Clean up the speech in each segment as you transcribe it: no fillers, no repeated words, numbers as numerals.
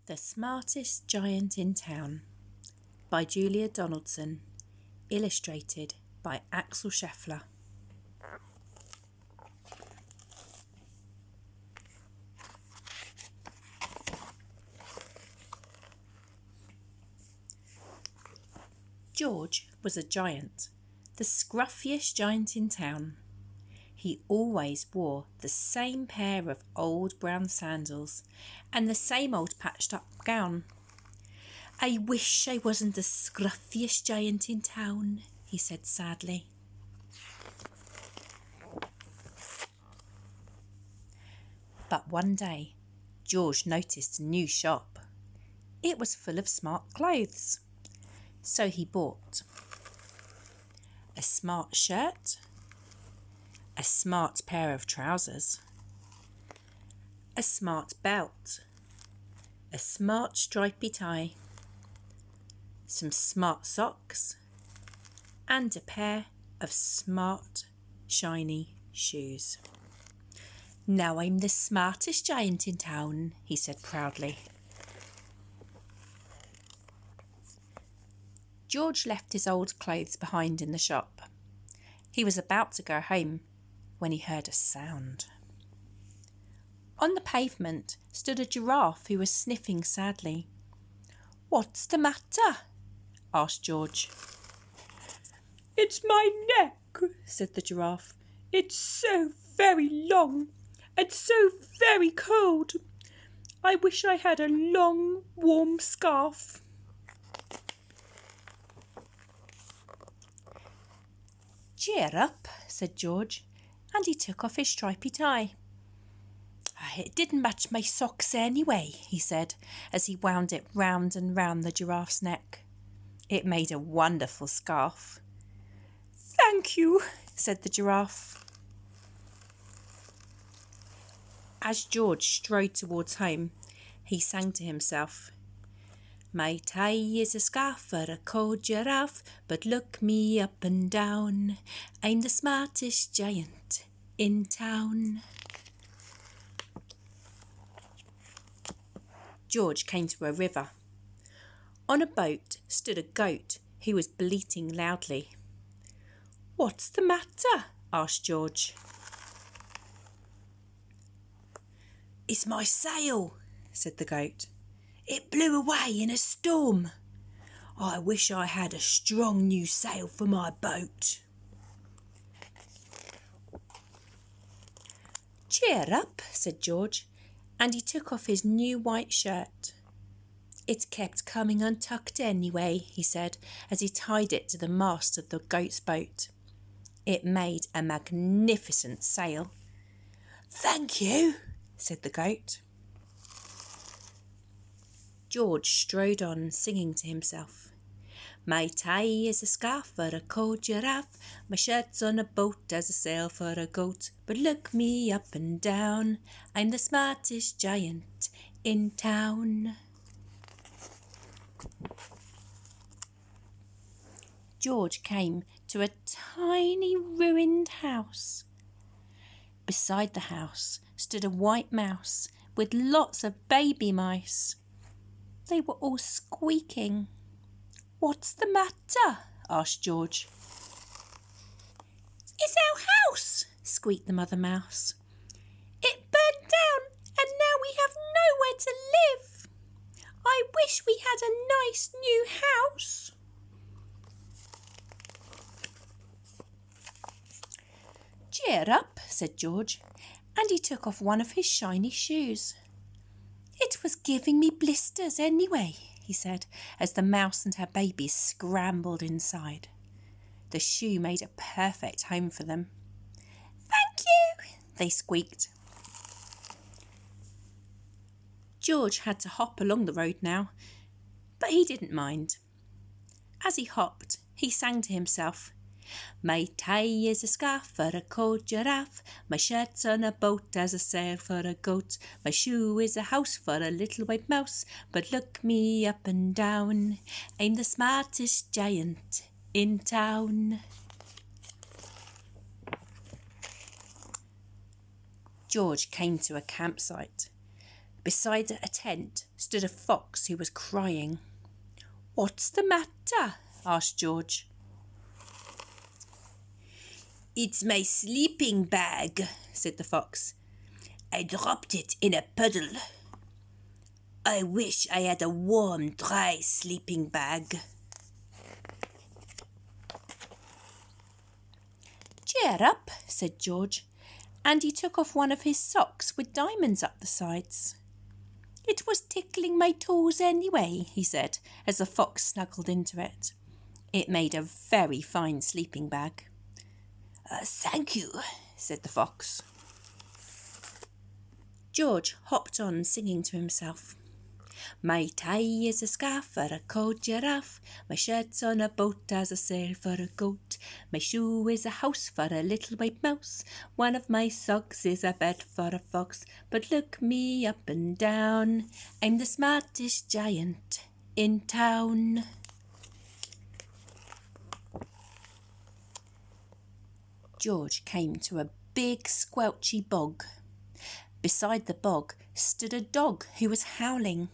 The Smartest Giant in Town by Julia Donaldson, illustrated by Axel Scheffler. George was a giant, the scruffiest giant in town. He always wore the same pair of old brown sandals and the same old patched-up gown. "I wish I wasn't the scruffiest giant in town," he said sadly. But one day, George noticed a new shop. It was full of smart clothes. So he bought a smart shirt, a smart pair of trousers, a smart belt, a smart stripy tie, some smart socks, and a pair of smart, shiny shoes. "Now I'm the smartest giant in town," he said proudly. George left his old clothes behind in the shop. He was about to go home when he heard a sound. On the pavement stood a giraffe who was sniffing sadly. "What's the matter?" asked George. "It's my neck," said the giraffe. "It's so very long and so very cold. I wish I had a long, warm scarf." "Cheer up," said George, and he took off his stripy tie. "It didn't match my socks anyway," he said, as he wound it round and round the giraffe's neck. It made a wonderful scarf. "Thank you," said the giraffe. As George strode towards home, he sang to himself, "My tie is a scarf for a cold giraffe, but look me up and down. I'm the smartest giant in town." George came to a river. On a boat stood a goat who was bleating loudly. "What's the matter?" asked George. "It's my sail," said the goat. "It blew away in a storm. I wish I had a strong new sail for my boat." "Cheer up," said George, and he took off his new white shirt. "It kept coming untucked anyway," he said, as he tied it to the mast of the goat's boat. It made a magnificent sail. "Thank you," said the goat. George strode on, singing to himself. "My tie is a scarf for a cold giraffe, my shirt's on a boat as a sail for a goat, but look me up and down, I'm the smartest giant in town." George came to a tiny ruined house. Beside the house stood a white mouse with lots of baby mice. They were all squeaking. "What's the matter?" asked George. "It's our house," squeaked the mother mouse. "It burned down and now we have nowhere to live. I wish we had a nice new house." "Cheer up," said George, and he took off one of his shiny shoes. "It was giving me blisters anyway," he said, as the mouse and her babies scrambled inside. The shoe made a perfect home for them. "Thank you," they squeaked. George had to hop along the road now, but he didn't mind. As he hopped, he sang to himself, "My tie is a scarf for a cold giraffe, my shirt's on a boat as a sail for a goat, my shoe is a house for a little white mouse, but look me up and down, I'm the smartest giant in town." George came to a campsite. Beside a tent stood a fox who was crying. "What's the matter?" asked George. "It's my sleeping bag," said the fox. "I dropped it in a puddle. I wish I had a warm, dry sleeping bag." "Cheer up," said George, and he took off one of his socks with diamonds up the sides. "It was tickling my toes anyway," he said, as the fox snuggled into it. It made a very fine sleeping bag. "Thank you," said the fox. George hopped on, singing to himself. "My tie is a scarf for a cold giraffe. My shirt's on a boat as a sail for a goat. My shoe is a house for a little white mouse. One of my socks is a bed for a fox. But look me up and down, I'm the smartest giant in town." George came to a big squelchy bog. Beside the bog stood a dog who was howling.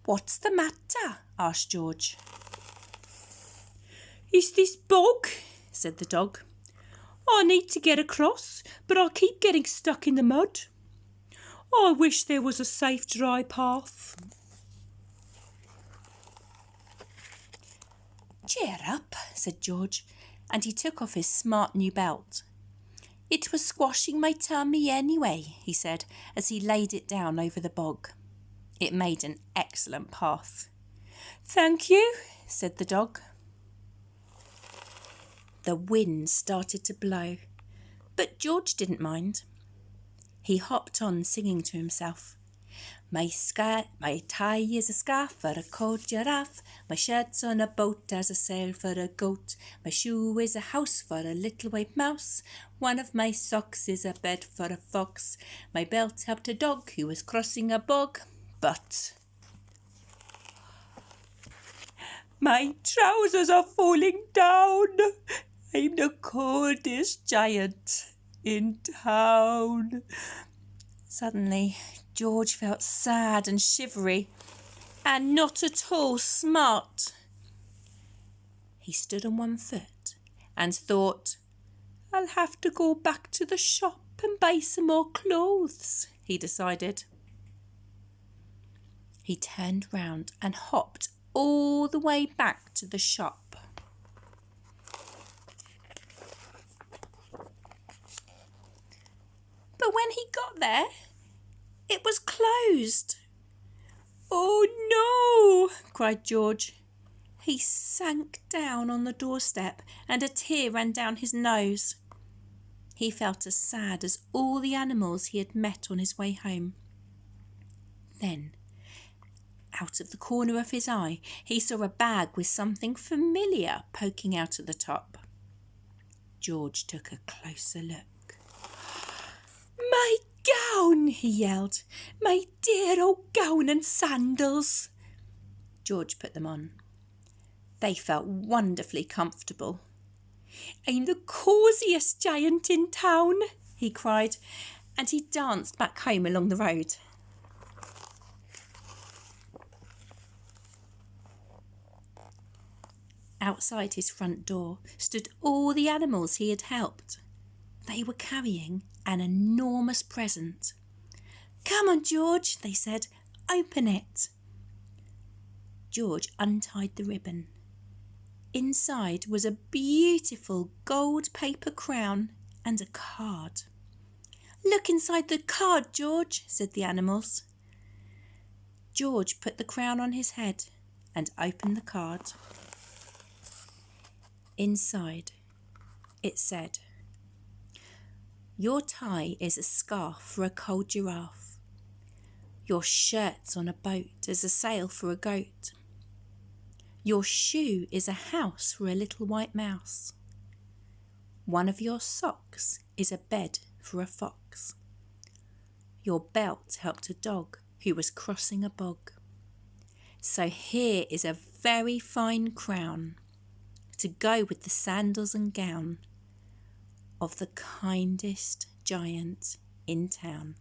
"What's the matter?" asked George. "Is this bog?" said the dog. "I need to get across, but I keep getting stuck in the mud. I wish there was a safe, dry path." "Cheer up," said George, and he took off his smart new belt. "It was squashing my tummy anyway," he said, as he laid it down over the bog. It made an excellent path. "Thank you," said the dog. The wind started to blow, but George didn't mind. He hopped on, singing to himself. My tie is a scarf for a cold giraffe. My shirt's on a boat as a sail for a goat. My shoe is a house for a little white mouse. One of my socks is a bed for a fox. My belt helped a dog who was crossing a bog. But my trousers are falling down. I'm the coldest giant in town." Suddenly, George felt sad and shivery and not at all smart. He stood on one foot and thought, "I'll have to go back to the shop and buy some more clothes," he decided. He turned round and hopped all the way back to the shop. But when he got there, it was closed. "Oh no!" cried George. He sank down on the doorstep and a tear ran down his nose. He felt as sad as all the animals he had met on his way home. Then, out of the corner of his eye, he saw a bag with something familiar poking out at the top. George took a closer look. "My gown!" he yelled. "My dear old gown and sandals!" George put them on. They felt wonderfully comfortable. "I'm the cosiest giant in town," he cried, and he danced back home along the road. Outside his front door stood all the animals he had helped. They were carrying an enormous present. "Come on, George," they said. "Open it." George untied the ribbon. Inside was a beautiful gold paper crown and a card. "Look inside the card, George," said the animals. George put the crown on his head and opened the card. Inside, it said, "Your tie is a scarf for a cold giraffe. Your shirt's on a boat as a sail for a goat. Your shoe is a house for a little white mouse. One of your socks is a bed for a fox. Your belt helped a dog who was crossing a bog. So here is a very fine crown to go with the sandals and gown of the kindest giant in town."